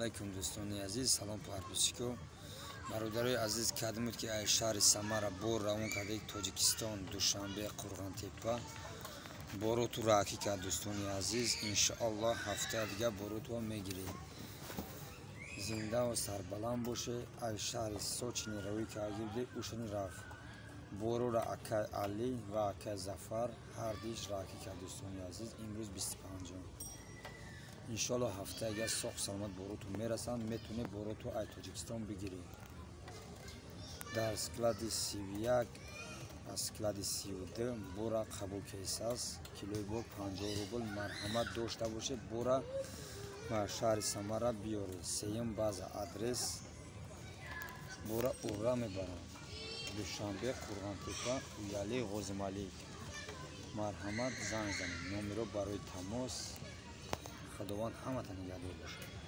علیکم دوستان عزیز، سلام پرپیچکو برادرای عزیز کدمود که از شهر سمر بور روان کرده تاجیکستان دوشنبه قرغان تپه بارو تو راکی کرد دوستان عزیز. انشاءالله هفته دیگه بارو تو میگیریم. زنده و سربلند باشه. از شهر سوچنی روی کرده اوشنی رفت بارو را اکه علی و اکه زفر هر دیش راکی کرد دوستان عزیز. امروز 25 انشالله هفته اگر ساخت سلامت بارو تو میرسن میتونه بارو تو ای تاجیکستان بگیری. در اسکلاد 31 اسکلاد 32 بورا قبول کیس است. کیلوی بور 50 روبل مرحمت داشته باشه بورا و شهر سمره بیاره. سیم باز آدرس بورا اورا میبرن دوشنبه قرغان تپه ویالی غوزمالی. مرحمت زنگ زنید. نمره برای تماس خداوند همتون نگهدار باشه.